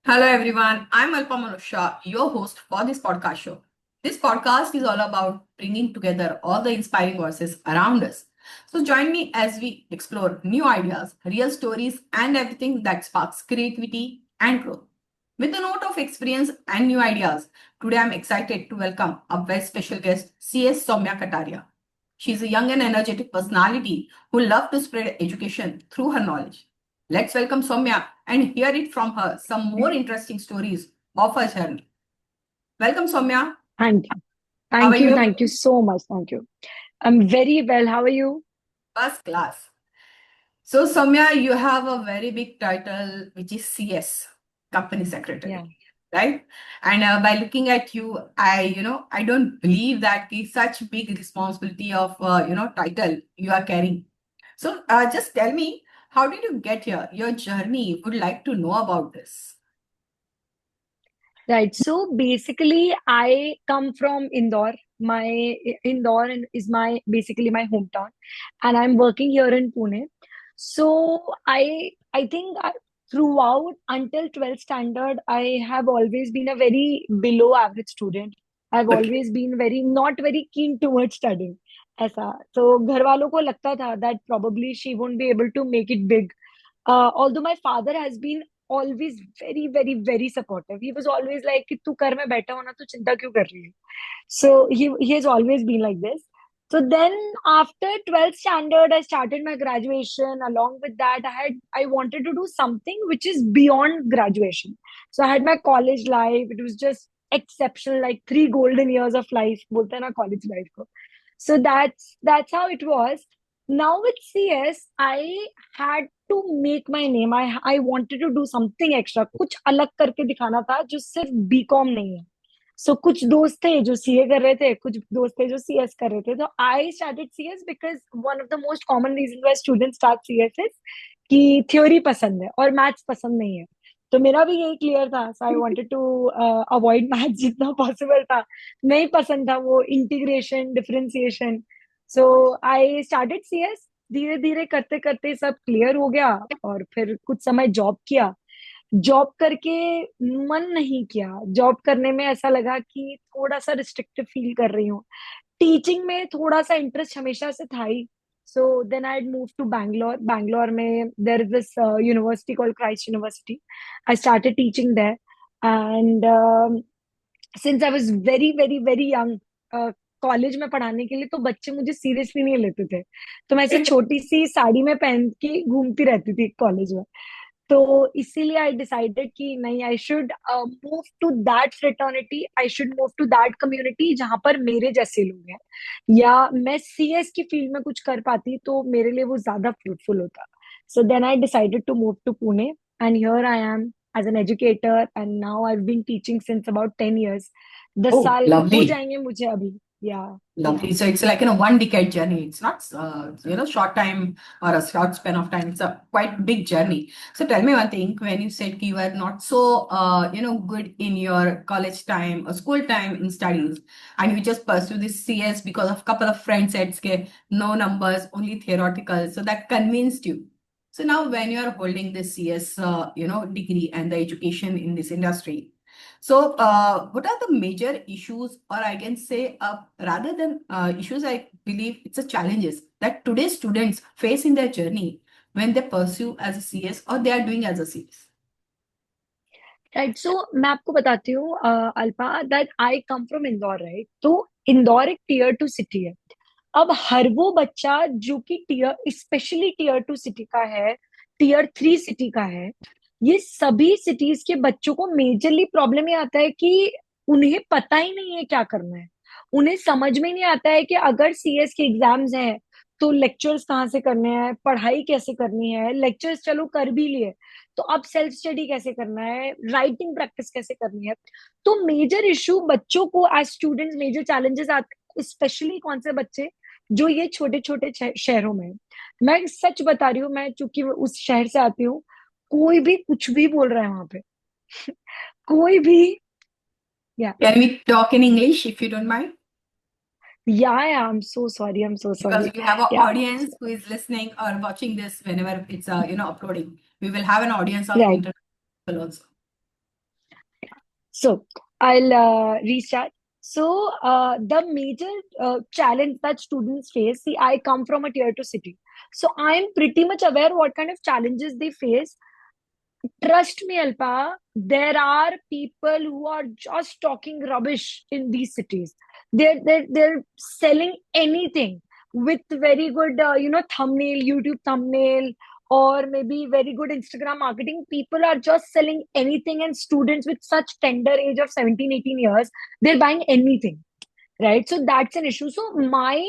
Hello everyone, I'm Alpa Shah, your host for this podcast show. This podcast is all about bringing together all the inspiring voices around us. So join me as we explore new ideas, real stories, and everything that sparks creativity and growth. With a note of experience and new ideas, today I'm excited to welcome a very special guest, CA Somya Kataria. She's a young and energetic personality who loves to spread education through her knowledge. Let's welcome Soumya and hear it from her some more interesting stories of her journey. Welcome, Soumya. Thank you. How are Thank you. you? Thank you so much. Thank you. I'm very well. How are you? First class. So, Soumya, you have a very big title, which is CS, Company Yeah. Secretary, right? And by looking at you, I don't believe that is such big responsibility of, title you are carrying. So, just tell me, how did you get here? Your journey. Would like to know about this. Right. So basically, I come from Indore. Is my basically my hometown, and I'm working here in Pune. So I think throughout until 12th standard, I have always been a very below average student. I've Okay. always been very not very keen towards studying. ऐसा तो घर वालों को लगता था that probably she won't be able to make it big. Although my father has been always very very very supportive. He was always like कि तू कर में बैठा हो ना तो चिंता क्यों कर रही है. So he has always been like this. So then after 12th standard, I started my graduation. Along with that, I wanted to do something which is beyond graduation. So I had my college life. It was just exceptional, like 3 golden years of life. बोलते हैं ना college life को. So that's how it was. Now with CS, I had to make my name. I wanted to do something extra. कुछ अलग करके दिखाना था जो सिर्फ बीकॉम नहीं है. सो कुछ दोस्त थे जो सीए कर रहे थे, कुछ दोस्त थे जो सीएस कर रहे थे. तो I started CS because one of the most common reason why student start CS is कि थ्योरी पसंद है और मैथ्स पसंद नहीं है. तो मेरा भी यही क्लियर था. So I wanted to avoid maths जितना पॉसिबल था. नहीं पसंद था वो integration differentiation. So I started CS. धीरे धीरे करते करते सब क्लियर हो गया. और फिर कुछ समय जॉब किया. जॉब करके मन नहीं किया. जॉब करने में ऐसा लगा कि थोड़ा सा रिस्ट्रिक्टिव फील कर रही हूँ. टीचिंग में थोड़ा सा इंटरेस्ट हमेशा से था ही. So then I move to Bangalore. Bangalore में there is this university called Christ university. I started teaching there. And since I was very very very young, college में पढ़ाने के लिए तो बच्चे मुझे सीरियसली नहीं लेते थे. तो मैं ऐसे छोटी सी साड़ी में पहन के घूमती रहती थी कॉलेज में. तो इसीलिए आई डिसाइडेड कि नहीं, I should move to that fraternity. I should move to that community जहां पर मेरे जैसे लोग हैं. या मैं सीएस की फील्ड में कुछ कर पाती तो मेरे लिए वो ज्यादा फ्रूटफुल होता. So then I decided to move to Pune. And here I am as an educator. And now I been teaching since about 10 years. 10 Oh, साल हो lovely. जाएंगे मुझे अभी. या. Lovely. So it's like, 1 decade journey. It's not, short time or a short span of time. It's a quite big journey. So tell me one thing, when you said you were not so, good in your college time or school time in studies, and you just pursue this CS because of couple of friends said, "Okay, no numbers, only theoretical." So that convinced you. So now when you are holding this CS, degree and the education in this industry, so, what are the major issues, or I can say, rather than issues, I believe it's a challenges that today's students face in their journey when they pursue as a CS or they are doing as a CS. Right. So मैं आपको बताती हूँ अल्पा that I come from Indore. Right. तो इंदौर एक tier two city है. अब हर वो बच्चा जो कि tier specially tier two city का है, टीयर थ्री सिटी का है, ये सभी सिटीज के बच्चों को मेजरली प्रॉब्लम ये आता है कि उन्हें पता ही नहीं है क्या करना है. उन्हें समझ में नहीं आता है कि अगर सीएस के एग्जाम्स हैं तो लेक्चर्स कहाँ से करने हैं, पढ़ाई कैसे करनी है. लेक्चर्स चलो कर भी लिए तो अब सेल्फ स्टडी कैसे करना है, राइटिंग प्रैक्टिस कैसे करनी है. तो मेजर इशू बच्चों को एज स्टूडेंट्स मेजर चैलेंजेस आते, स्पेशली कौन से बच्चे जो ये छोटे छोटे शहरों में हैं. मैं सच बता रही हूँ, मैं चूंकि उस शहर से आती हूँ. कोई भी कुछ भी बोल रहा है वहां पे. कोई भी. या. Can we talk in English if you don't mind? या. I am so sorry. I am so Because sorry. we have an या. audience who is listening or watching this whenever it's uploading. We will have an audience of right. international people also. So I'll restart. So the major challenge that students face, see, I come from a tier two city. So I'm pretty much aware what kind of challenges they face. Trust me, Alpa, there are people who are just talking rubbish in these cities. They're selling anything with very good, thumbnail, YouTube thumbnail, or maybe very good Instagram marketing. People are just selling anything, and students with such tender age of 17, 18 years, they're buying anything, right? So that's an issue. So my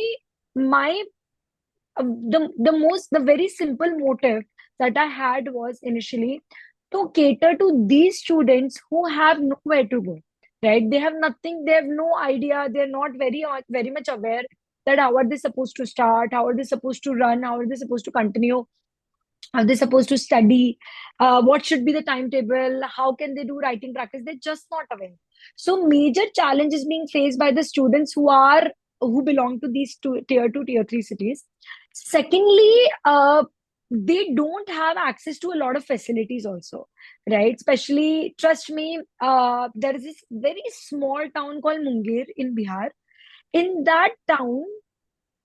the very simple motive that I had was initially to cater to these students who have nowhere to go, right? They have nothing, they have no idea, they're not very much aware that how are they supposed to start, how are they supposed to run, how are they supposed to continue, are they supposed to study, what should be the timetable, how can they do writing practice, they're just not aware. So major challenges being faced by the students who belong to these tier 2 tier 3 cities. Secondly, they don't have access to a lot of facilities also, right? Especially, trust me, there is this very small town called Munger in Bihar. In that town,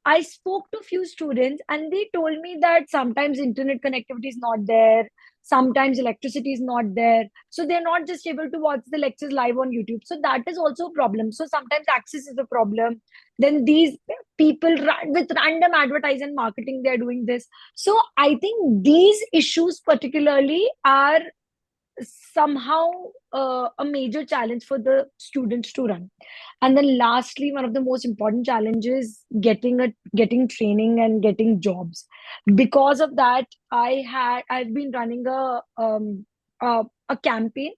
I spoke to few students and they told me that sometimes internet connectivity is not there, sometimes electricity is not there. So they're not just able to watch the lectures live on YouTube. So that is also a problem. So sometimes access is a problem. Then these people with random advertising marketing, they're doing this. So I think these issues particularly are somehow a major challenge for the students to run. And then lastly, one of the most important challenges getting training and getting jobs. Because of that, I've been running a campaign.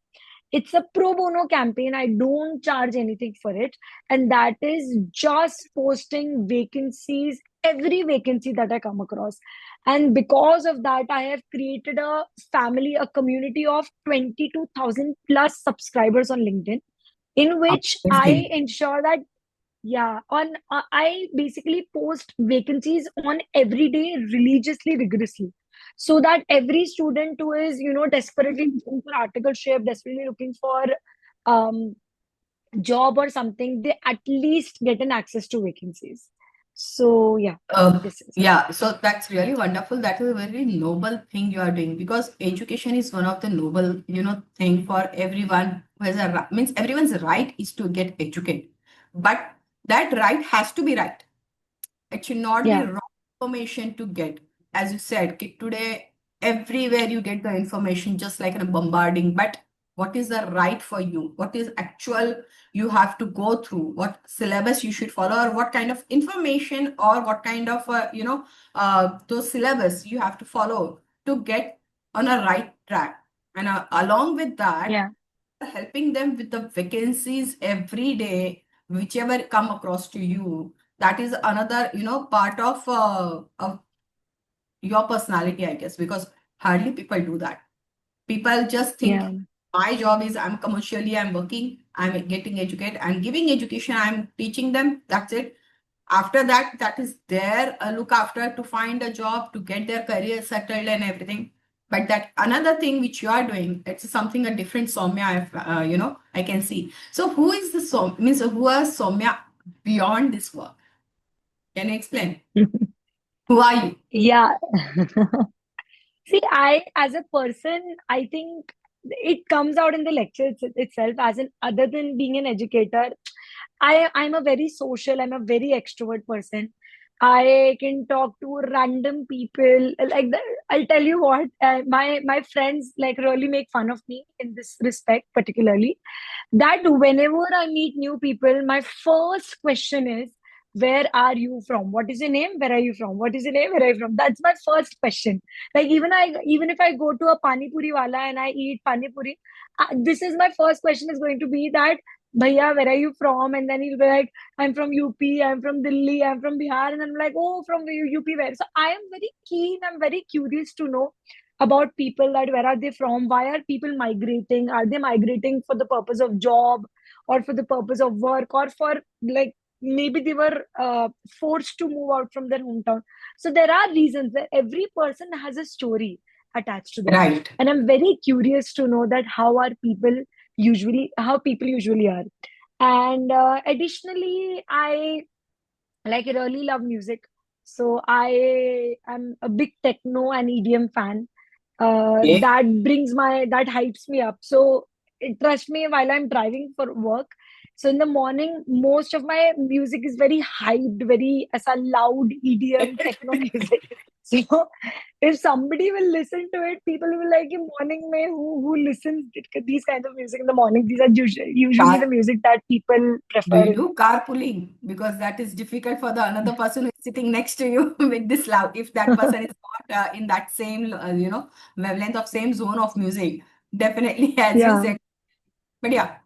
It's a pro bono campaign. I don't charge anything for it. And that is just posting vacancies, every vacancy that I come across. And because of that, I have created a family, a community of 22,000 plus subscribers on LinkedIn, in which I Amazing. ensure that, yeah, on I basically post vacancies on every day religiously, rigorously, so that every student who is, desperately looking for articleship, desperately looking for um, job or something, they at least get an access to vacancies. So yeah, this is it. Yeah, so that's really wonderful. That is a very noble thing you are doing because education is one of the noble, thing for everyone who has means everyone's right is to get educated, but that right has to be right. It should not be Yeah, wrong information to get. As you said, today, everywhere you get the information just like in a bombarding. But what is the right for you? What is actual you have to go through? What syllabus you should follow, or what kind of information, or what kind of those syllabus you have to follow to get on a right track. And along with that, yeah, helping them with the vacancies every day, whichever come across to you. That is another, part of your personality, I guess, because hardly people do that. People just yeah, think my job is I'm commercially, I'm working, I'm getting educated, I'm giving education, I'm teaching them. That's it. After that, that is their look after to find a job, to get their career settled and everything. But that another thing which you are doing, it's something a different Somya, I can see. So who is the means who is Somya beyond this work? Can you explain? Who are you? yeah. See, as a person, I think it comes out in the lecture itself. As an other than being an educator, I'm a very social, I'm a very extrovert person. I can talk to random people. Like I'll tell you what, my friends like really make fun of me in this respect, particularly that whenever I meet new people, my first question is, where are you from? What is your name? Where are you from? What is your name? Where are you from? That's my first question. Like even if I go to a pani puri wala and I eat pani puri, this is my first question is going to be that, Bhaiya, where are you from? And then he'll be like, I'm from UP, I'm from Delhi, I'm from Bihar. And I'm like, oh, from UP where? So I am very keen, I'm very curious to know about people, that where are they from, why are people migrating, are they migrating for the purpose of job or for the purpose of work, or for like maybe they were forced to move out from their hometown. So there are reasons that every person has a story attached to them, Right. and I'm very curious to know that how are people how people usually are. And additionally, I like really love music. So I am a big techno and EDM fan. Okay. That hypes me up. So trust me, while I'm driving for work, so in the morning, most of my music is very hyped, very as a loud EDM techno music. So if somebody will listen to it, people will like in morning mein who listens these kinds of music in the morning. These are usually the Car, music that people do prefer you in. do carpooling? Because that is difficult for the another person who is sitting next to you with this loud. If that person is not in that same, wavelength of same zone of music, definitely, as you Yeah. said. But yeah,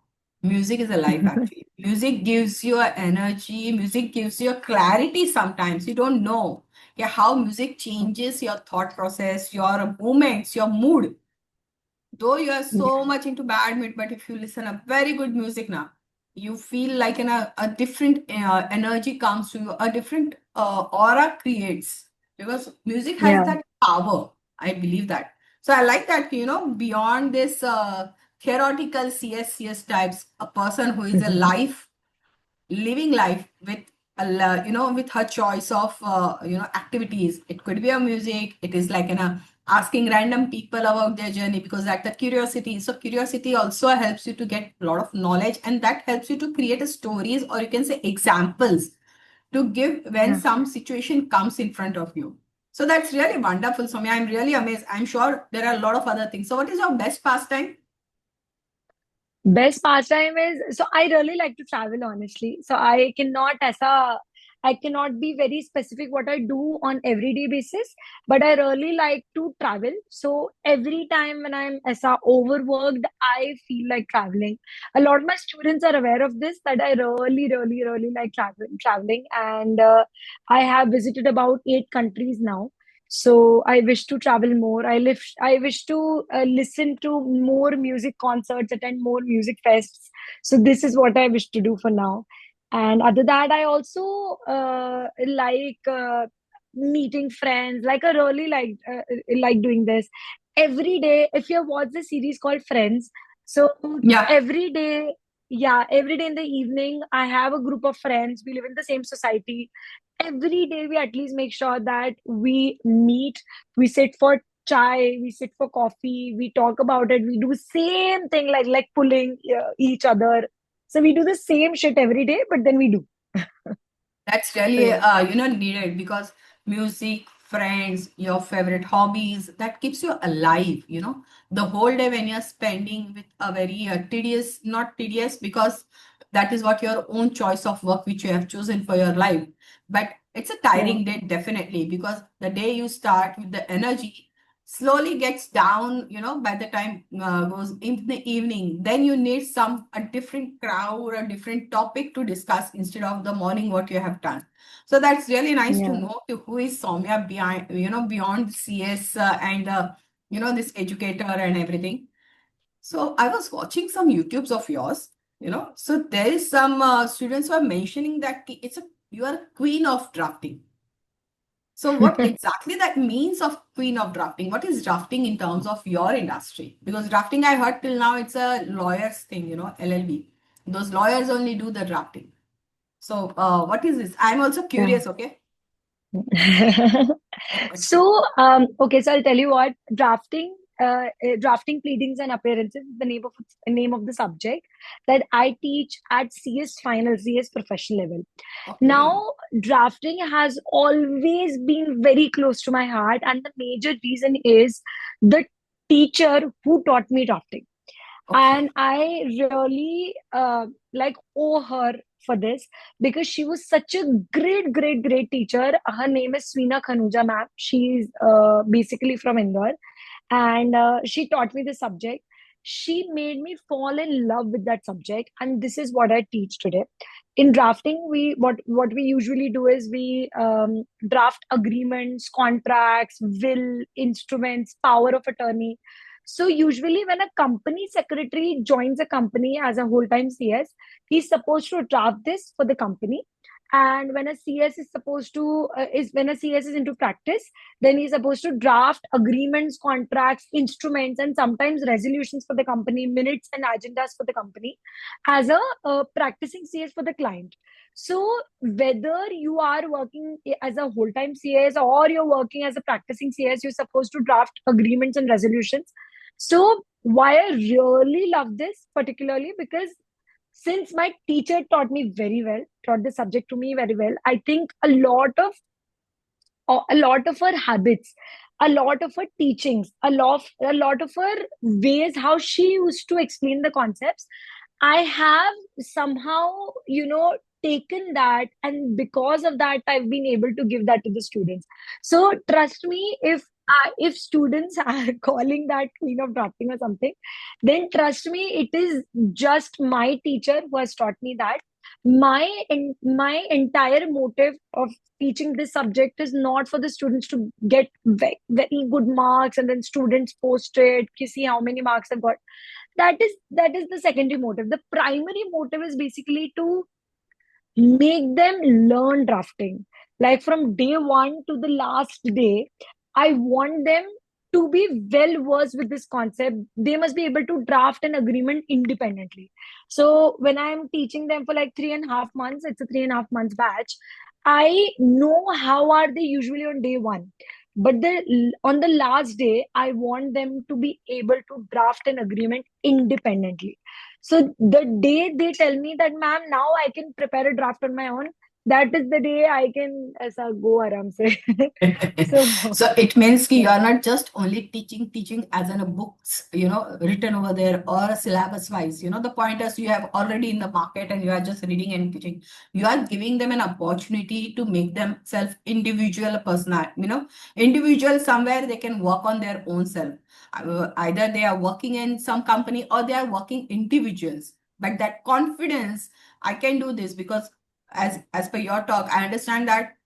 music is a life actually. Music gives you a energy. Music gives you a clarity sometimes. You don't know, yeah, how music changes your thought process, your movements, your mood. Though you are so Yeah. much into bad mood, but if you listen a very good music now, you feel like a different energy comes to you, a different aura creates because music has Yeah. that power. I believe that. So I like that, beyond this theoretical CS types, a person who is a life living life with with her choice of activities. It could be a music. It is like asking random people about their journey because that the curiosity. So curiosity also helps you to get a lot of knowledge, and that helps you to create a stories, or you can say examples, to give when Yeah. some situation comes in front of you. So that's really wonderful, Soumya. I'm really amazed. I'm sure there are a lot of other things. So what is your best pastime? Best pastime is, so I really like to travel, honestly. So I cannot be very specific what I do on everyday basis, but I really like to travel. So every time when I'm as a overworked, I feel like traveling. A lot of my students are aware of this, that I really like traveling, and I have visited about 8 countries now. So I wish to travel more. I wish to listen to more music concerts, attend more music fests. So this is what I wish to do for now. And other that, I also like meeting friends. Like I really like doing this every day. If you have watched the series called Friends, so Yeah, every day, yeah, every day in the evening, I have a group of friends. We live in the same society. Every day we at least make sure that we meet, we sit for chai, we sit for coffee, we talk about it, we do same thing, like pulling each other. So we do the same shit every day, but then we do. that's So really yeah. needed because music, friends, your favorite hobbies, that keeps you alive, the whole day when you're spending with a very tedious, not tedious because that is what your own choice of work which you have chosen for your life. But it's a Yeah. tiring day definitely because the day you start with the energy slowly gets down, by the time goes in the evening, then you need a different crowd or a different topic to discuss instead of the morning what you have done. So that's really nice to Yeah. know who is Soumya behind, beyond CS and this educator and everything. So I was watching some YouTubes of yours, so there is some students who are mentioning that you are a queen of drafting. So what exactly that means of queen of drafting? What is drafting in terms of your industry? Because drafting, I heard till now, it's a lawyer's thing, LLB. Those lawyers only do the drafting. So what is this? I'm also Yeah. curious, okay? So, okay, so I'll tell you what, drafting pleadings and appearances is the name of the subject that I teach at CS professional level. Okay. Now, drafting has always been very close to my heart, and the major reason is the teacher who taught me drafting. And Okay. I really like owe her for this, because she was such a great teacher. Her name is Sweena Khanuja ma'am. She's basically from Indore, and she taught me the subject. She made me fall in love with that subject, and this is what I teach today. In drafting, what we usually do is we draft agreements, contracts, will, instruments, power of attorney. So usually when a company secretary joins a company as a whole time CS, he's supposed to draft this for the company. And when a CS is supposed to is when a CS is into practice, then he's supposed to draft agreements, contracts, instruments, and sometimes resolutions for the company, minutes and agendas for the company, as a practicing CS for the client. So whether you are working as a whole-time CS or you're working as a practicing CS, you're supposed to draft agreements and resolutions. So why I really love this particularly, because since my teacher taught me very well, taught the subject to me very well, I think a lot of her habits, a lot of her teachings, a lot of her ways how she used to explain the concepts, I have somehow, taken that, and because of that, I've been able to give that to the students. So trust me, if students are calling that queen of drafting or something, then trust me, it is just my teacher who has taught me that. My entire motive of teaching this subject is not for the students to get very good marks and then students post it, you see how many marks I've got. That is the secondary motive. The primary motive is basically to make them learn drafting. Like from day one to the last day, I want them to be well versed with this concept. They must be able to draft an agreement independently. So when I'm teaching them for like 3.5 months, it's a 3.5 months batch, I know how are they usually on day one. But on the last day, I want them to be able to draft an agreement independently. So the day they tell me that, ma'am, now I can prepare a draft on my own, that is the day I can aisa go aram se. So So it means कि you yeah, are not just only teaching as in a books, written over there or a syllabus wise. The pointers you have already in the market and you are just reading and teaching. You are giving them an opportunity to make themselves individual personal, individual somewhere they can work on their own self. Either they are working in some company or they are working individuals. But that confidence, I can do this because as per your talk, I understand that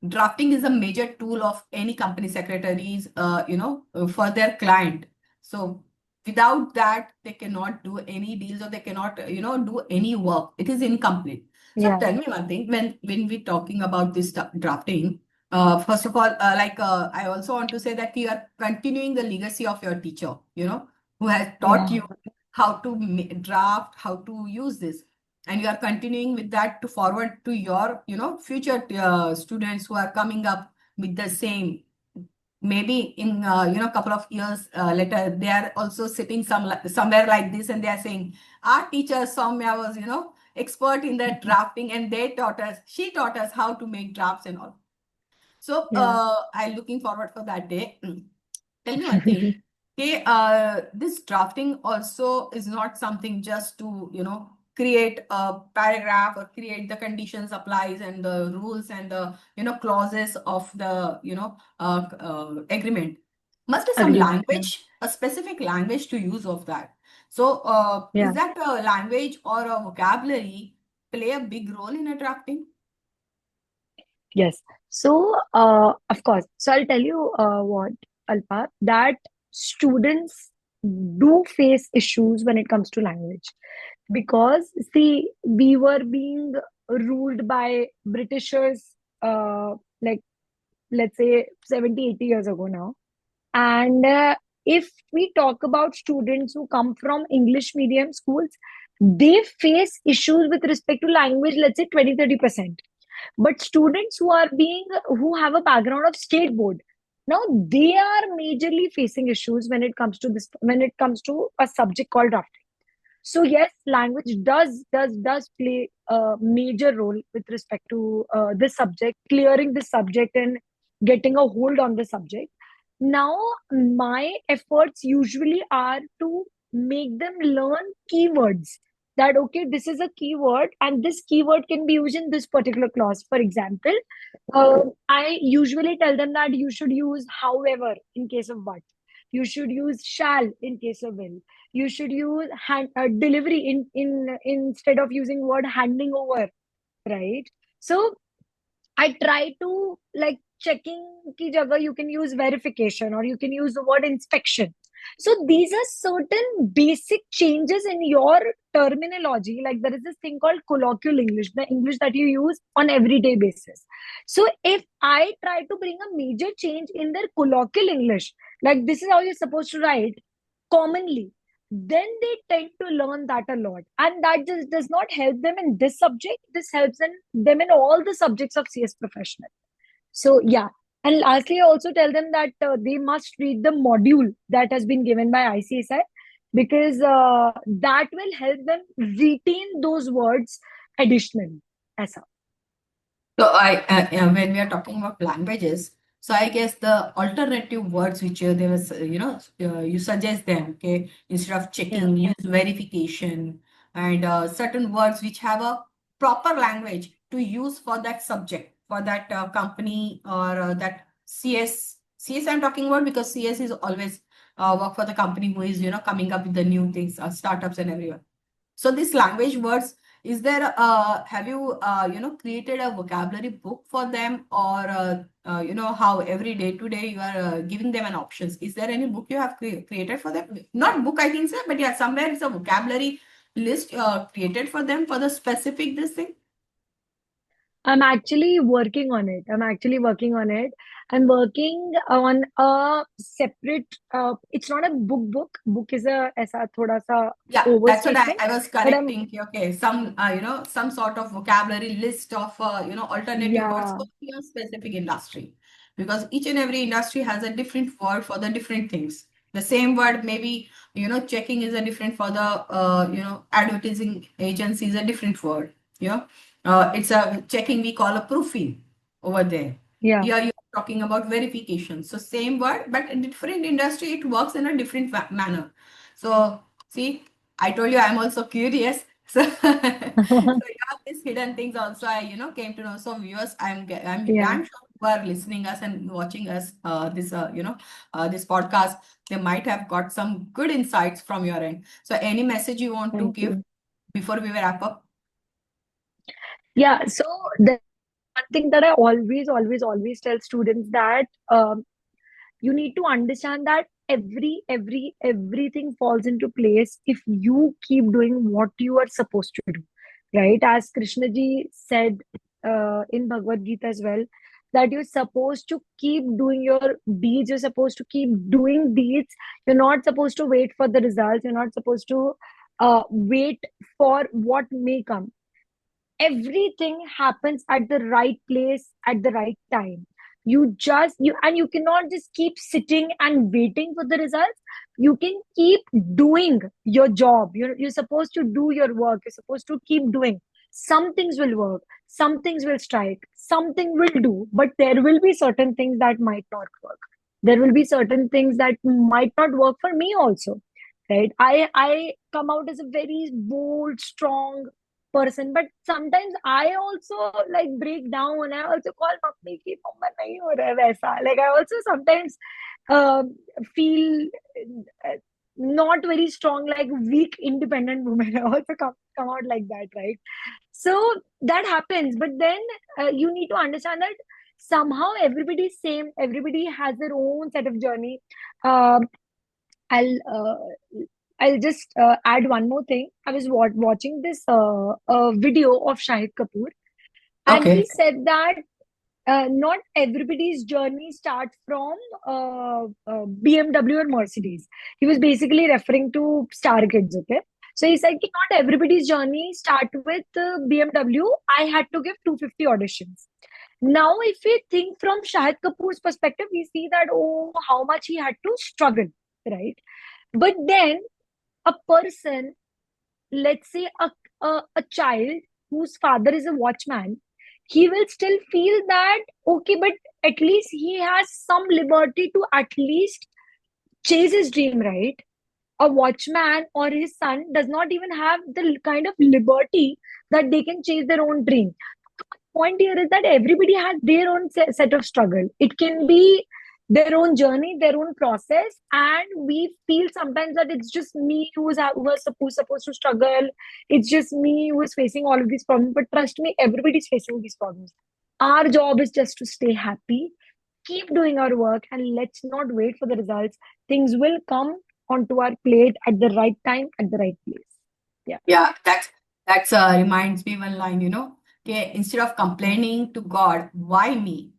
drafting is a major tool of any company secretaries for their client. So without that they cannot do any deals or they cannot do any work. It is incomplete. So yeah, tell me one thing, when we're talking about this drafting, first of all, I also want to say that you are continuing the legacy of your teacher, who has taught yeah, you how to draft, how to use this, and you are continuing with that to forward to your future students who are coming up with the same. Maybe in couple of years later they are also sitting somewhere like this and they are saying our teacher Soumya was expert in that drafting and she taught us how to make drafts and all. So yeah. I'm looking forward for that day. Tell me one thing. Okay, this drafting also is not something just to, create a paragraph or create the conditions applies and the rules and the, clauses of the, agreement. Must be some Agreement. Yeah, language, a specific language to use of that. So, is yeah. that a language or a vocabulary play a big role in a drafting? Yes. So, of course. So I'll tell you what, Alpa, that students do face issues when it comes to language. Because, see, we were being ruled by Britishers, like, let's say 70, 80 years ago now. And if we talk about students who come from English medium schools, they face issues with respect to language, let's say 20, 30%. But students who have a background of state board, now they are majorly facing issues when it comes to a subject called drafting. So yes, language does play a major role with respect to this subject, clearing this subject and getting a hold on the subject. Now, my efforts usually are to make them learn keywords. That okay, this is a keyword, and this keyword can be used in this particular clause. For example, I usually tell them that you should use however in case of but. You should use shall in case of will. You should use delivery in instead of using word handing over, right? So I try to, like, checking ki jagah you can use verification or you can use the word inspection. So these are certain basic changes in your terminology. Like there is this thing called colloquial English, the English that you use on everyday basis. So if I try to bring a major change in their colloquial English, like this is how you're supposed to write commonly, then they tend to learn that a lot. And that just does not help them in this subject. This helps them in all the subjects of CS professional. So yeah. And lastly, I also tell them that they must read the module that has been given by ICSI, because that will help them retain those words additionally. As a, So when we are talking about languages, so I guess the alternative words which they was, you suggest them, okay, instead of yeah, checking, use verification and certain words which have a proper language to use for that subject, for that company or that CS. CS I'm talking about because CS is always work for the company who is, coming up with the new things, startups and everyone. So these language words, is there, have you, created a vocabulary book for them or, how every day to day you are giving them an options? Is there any book you have created for them? Not book, I can say, but yeah, somewhere it's a vocabulary list created for them for the specific this thing. I'm actually working on it. I'm actually working on it. I'm working on a separate. It's not a book. Book is a ऐसा थोड़ा सा Yeah, that's what overstatement. I was But I'm correcting. Okay, some, some sort of vocabulary list of, alternative words yeah. for your specific industry. Because each and every industry has a different word for the different things. The same word, maybe, checking is a different for the, advertising agency is a different word. It's a checking we call a proofing over there. Yeah. Here you're talking about verification. So same word, but in different industry, it works in a different manner. So see, I told you I'm also curious. So, so you have these hidden things also I, came to know. So viewers, I'm Yeah. damn sure who are listening us and watching us this this podcast, they might have got some good insights from your end. So any message you want to Thank give you. before we wrap up? Yeah. So the one thing that I always tell students that you need to understand that everything falls into place if you keep doing what you are supposed to do, right? As Krishna ji said in Bhagavad Gita as well, that you're supposed to keep doing your deeds, you're supposed to keep doing deeds, you're not supposed to wait for the results, you're not supposed to wait for what may come. Everything happens at the right place at the right time. You cannot just keep sitting and waiting for the results. You can keep doing your job. You're supposed to do your work. You're supposed to keep doing. Some things will work, some things will strike, something will do, but there will be certain things that might not work. There will be certain things that might not work for me also, right? I come out as a very bold, strong person, but sometimes I also like break down. I also call mummy ki mama nahi ho raha hai waisa. Like I also sometimes uh, feel uh, not very strong, like weak independent woman. I also come out like that, right? So that happens, but then you need to understand that somehow everybody is same, everybody has their own set of journey. um, I'll I'll just add one more thing. I was watching this video of Shahid Kapoor, and he Okay. said that not everybody's journey starts from BMW or Mercedes. He was basically referring to star kids. Okay, so he said that not everybody's journey start with BMW. I had to give 250 auditions. Now, if we think from Shahid Kapoor's perspective, we see that oh, how much he had to struggle, right? But then a person, let's say a child whose father is a watchman, he will still feel that okay, but at least he has some liberty to at least chase his dream, right? A watchman or his son does not even have the kind of liberty that they can chase their own dream. Point here is that everybody has their own set of struggle. It can be their own journey, their own process, and we feel sometimes that it's just me who is supposed to struggle. It's just me who is facing all of these problems. But trust me, everybody's facing these problems. Our job is just to stay happy, keep doing our work, and let's not wait for the results. Things will come onto our plate at the right time, at the right place. Yeah. Yeah, that's reminds me one line, okay, instead of complaining to God, why me?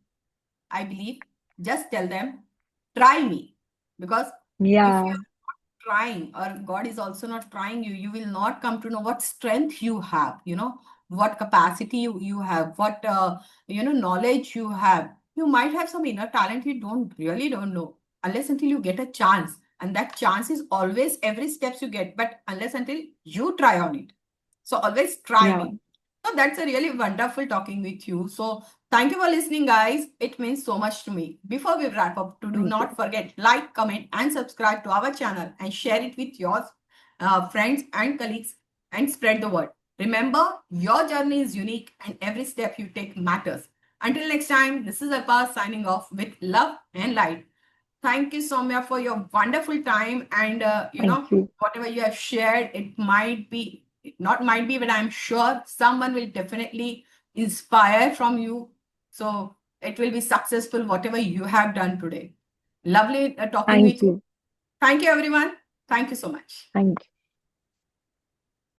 I believe just tell them, try me. Because if Yeah. you're trying, or God is also not trying you, you will not come to know what strength you have, what capacity you have, what knowledge you have. You might have some inner talent you don't know, unless until you get a chance. And that chance is always every steps you get, but unless until you try on it. So always try Yeah. me. So that's a really wonderful talking with you. So thank you for listening, guys. It means so much to me. Before we wrap up, to do Thank not you. forget, like, comment, and subscribe to our channel and share it with your friends and colleagues and spread the word. Remember, your journey is unique and every step you take matters. Until next time, this is Alpa signing off with love and light. Thank you, Somya, for your wonderful time. And, Thank you. whatever you have shared, it might be, not might be, but I'm sure someone will definitely inspire from you. So it will be successful, whatever you have done today. Lovely talking Thank with you. you. Thank you, everyone. Thank you so much. Thank you.